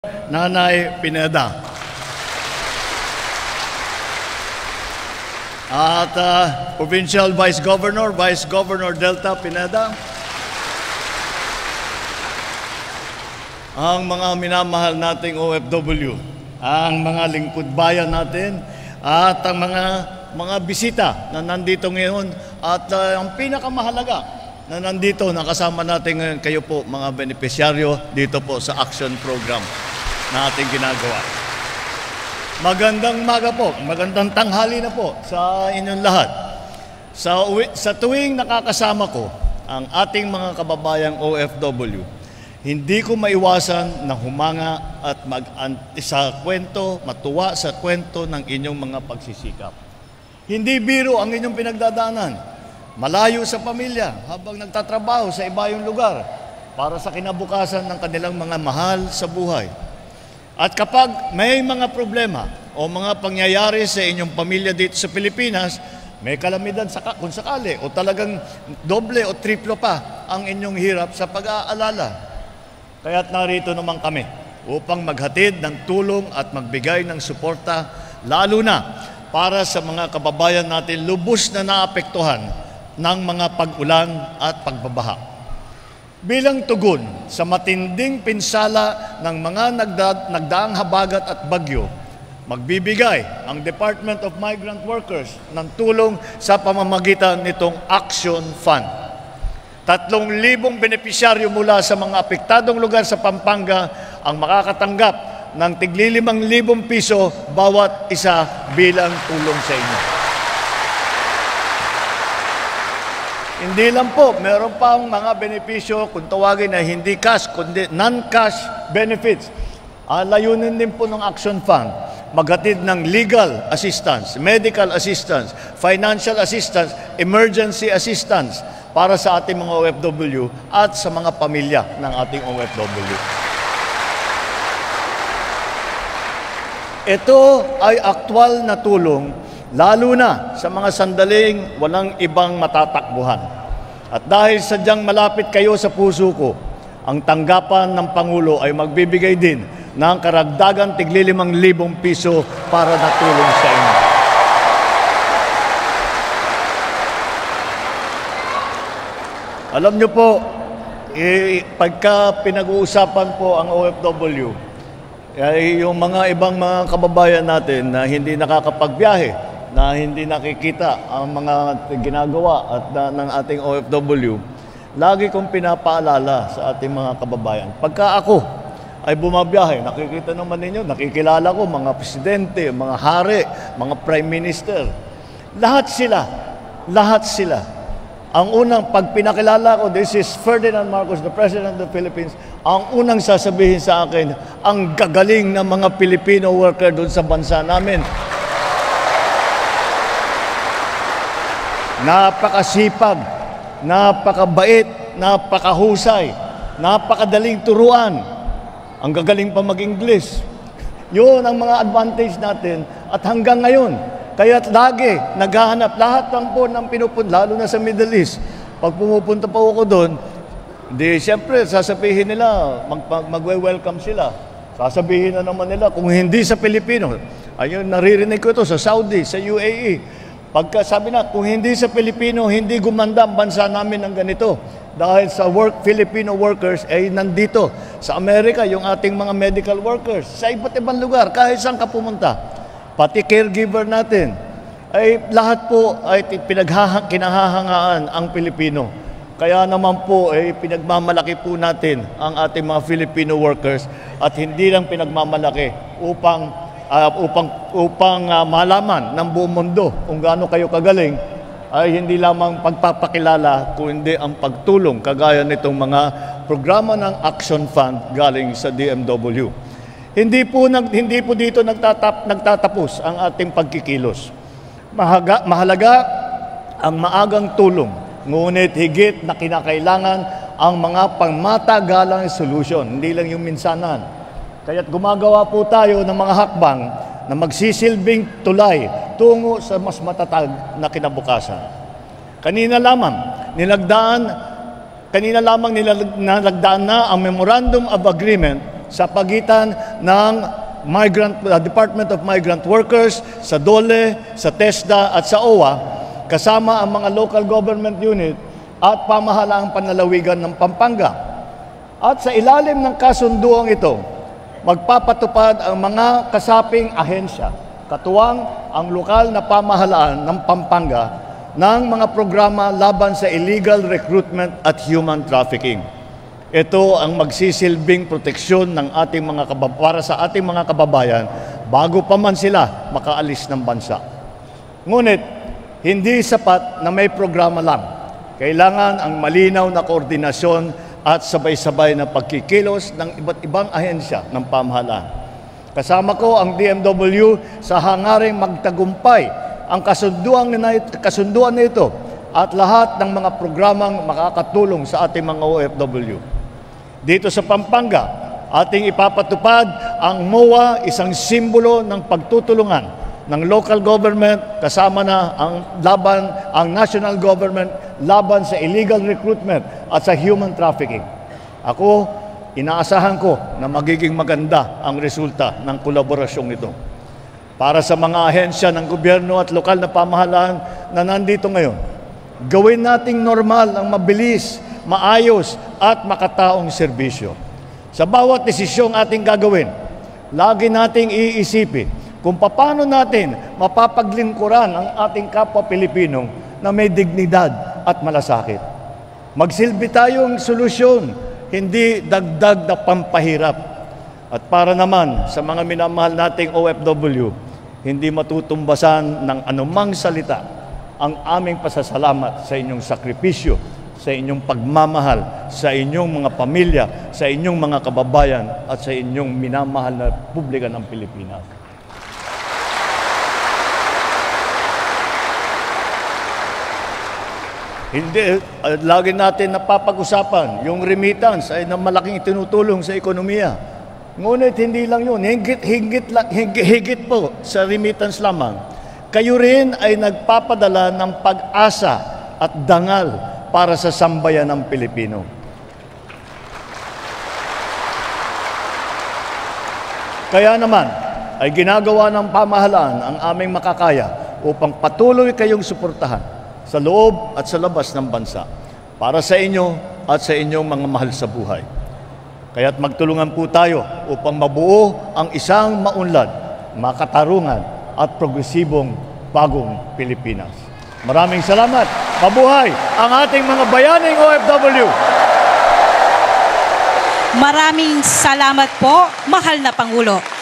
Nanay Pineda. At Provincial Vice Governor Delta Pineda. Ang mga minamahal nating OFW, ang mga lingkod bayan natin, at ang mga bisita na nandito ngayon, at ang pinakamahalaga na nandito, nakasama natin ngayon kayo po mga benepisyaryo dito po sa action program na ating ginagawa. Magandang umaga po, magandang tanghali na po sa inyong lahat. Sa tuwing nakakasama ko ang ating mga kababayang OFW, hindi ko maiwasan na humanga at matuwa sa kwento ng inyong mga pagsisikap. Hindi biro ang inyong pinagdadaanan. Malayo sa pamilya habang nagtatrabaho sa ibayong lugar para sa kinabukasan ng kanilang mga mahal sa buhay. At kapag may mga problema o mga pangyayari sa inyong pamilya dito sa Pilipinas, may kalamidad kung sakali o talagang doble o triplo pa ang inyong hirap sa pag-aalala. Kaya't narito naman kami upang maghatid ng tulong at magbigay ng suporta, lalo na para sa mga kababayan natin lubos na naapektuhan ng mga pag-ulan at pagbabaha. Bilang tugon sa matinding pinsala ng mga nagdaang habagat at bagyo, magbibigay ang Department of Migrant Workers ng tulong sa pamamagitan nitong Action Fund. 3,000 benepisyaryo mula sa mga apektadong lugar sa Pampanga ang makakatanggap ng tigli 5,000 piso bawat isa bilang tulong sa inyo. Hindi lang po, meron pang mga benepisyo kung tawagin na hindi cash, kundi non-cash benefits. Layunin din po ng Action Fund, maghatid ng legal assistance, medical assistance, financial assistance, emergency assistance para sa ating mga OFW at sa mga pamilya ng ating OFW. Ito ay aktwal na tulong lalo na sa mga sandaling walang ibang matatakbuhan. At dahil sadyang malapit kayo sa puso ko, ang tanggapan ng Pangulo ay magbibigay din ng karagdagang tigli 5,000 piso para na tulong sa inyo. Alam nyo po, pagka pinag-uusapan po ang OFW, yung mga ibang mga kababayan natin na hindi nakakapagbiyahe, na hindi nakikita ang mga ginagawa at ng ating OFW, lagi kong pinapaalala sa ating mga kababayan. Pagka ako ay bumabiyahe, nakikita naman ninyo, nakikilala ko mga presidente, mga hari, mga prime minister. Lahat sila. Ang unang, pag pinakilala ko, this is Ferdinand Marcos, the President of the Philippines, ang unang sasabihin sa akin, ang gagaling ng mga Filipino worker doon sa bansa namin. Napakasipag, napakabait, napakahusay, napakadaling turuan. Ang gagaling pa mag-English. Yun ang mga advantage natin at hanggang ngayon. Kaya lagi naghahanap lahat ng pinupunta, lalo na sa Middle East. Pag pumupunta pa ako doon, di siyempre sasabihin nila, magwe-welcome sila. Sasabihin na naman nila, kung hindi sa Pilipino, ayun, naririnig ko ito sa Saudi, sa UAE. Pagka sabi na, kung hindi sa Pilipino, hindi gumanda ang bansa namin ng ganito. Dahil sa Filipino workers ay nandito. Sa Amerika, yung ating mga medical workers, sa iba't ibang lugar, kahit saan ka pumunta. Pati caregiver natin, ay lahat po ay kinahahangaan ang Pilipino. Kaya naman po, ay pinagmamalaki po natin ang ating mga Filipino workers at hindi lang pinagmamalaki upang malaman ng buong mundo kung gaano kayo kagaling, ay hindi lamang pagpapakilala, kundi ang pagtulong kagaya nitong mga programa ng Action Fund galing sa DMW. Hindi po dito nagtatapos ang ating pagkikilos. Mahalaga ang maagang tulong, ngunit higit na kinakailangan ang mga pangmatagalang solution, hindi lang yung minsanan. Kaya't gumagawa po tayo ng mga hakbang na magsisilbing tulay tungo sa mas matatag na kinabukasan. Kanina lamang nilagdaan na ang Memorandum of Agreement sa pagitan ng Department of Migrant Workers, sa DOLE, sa TESDA at sa OWA, kasama ang mga local government unit at pamahalaang panlalawigan ng Pampanga. At sa ilalim ng kasunduang ito, magpapatupad ang mga kasaping ahensya, katuwang ang lokal na pamahalaan ng Pampanga ng mga programa laban sa illegal recruitment at human trafficking. Ito ang magsisilbing proteksyon ng para sa ating mga kababayan bago pa man sila makaalis ng bansa. Ngunit, hindi sapat na may programa lang. Kailangan ang malinaw na koordinasyon at sabay-sabay na pagkikilos ng iba't ibang ahensya ng pamahalaan. Kasama ko ang DMW sa hangaring magtagumpay ang kasunduan na ito at lahat ng mga programang makakatulong sa ating mga OFW. Dito sa Pampanga, ating ipapatupad ang MOA, isang simbolo ng pagtutulungan ng local government kasama na ang national government laban sa illegal recruitment at sa human trafficking. Ako, inaasahan ko na magiging maganda ang resulta ng kolaborasyong ito. Para sa mga ahensya ng gobyerno at lokal na pamahalaan na nandito ngayon, gawin nating normal ang mabilis, maayos at makataong serbisyo. Sa bawat desisyong ating gagawin, lagi nating iisipin kung paano natin mapapaglingkuran ang ating kapwa Pilipino na may dignidad at malasakit. Magsilbi tayong solusyon, hindi dagdag na pampahirap. At para naman sa mga minamahal nating OFW, hindi matutumbasan ng anumang salita ang aming pasasalamat sa inyong sakripisyo, sa inyong pagmamahal, sa inyong mga pamilya, sa inyong mga kababayan, at sa inyong minamahal na publika ng Pilipinas. Hindi, lagi natin napapag-usapan, yung remittance ay na malaking itinutulong sa ekonomiya. Ngunit hindi lang yun, higit po sa remittance lamang. Kayo rin ay nagpapadala ng pag-asa at dangal para sa sambayan ng Pilipino. Kaya naman ay ginagawa ng pamahalaan ang aming makakaya upang patuloy kayong suportahan sa loob at sa labas ng bansa para sa inyo at sa inyong mga mahal sa buhay. Kaya't magtulungan po tayo upang mabuo ang isang maunlad, makatarungan at progresibong bagong Pilipinas. Maraming salamat. Mabuhay ang ating mga bayaning OFW. Maraming salamat po, mahal na Pangulo.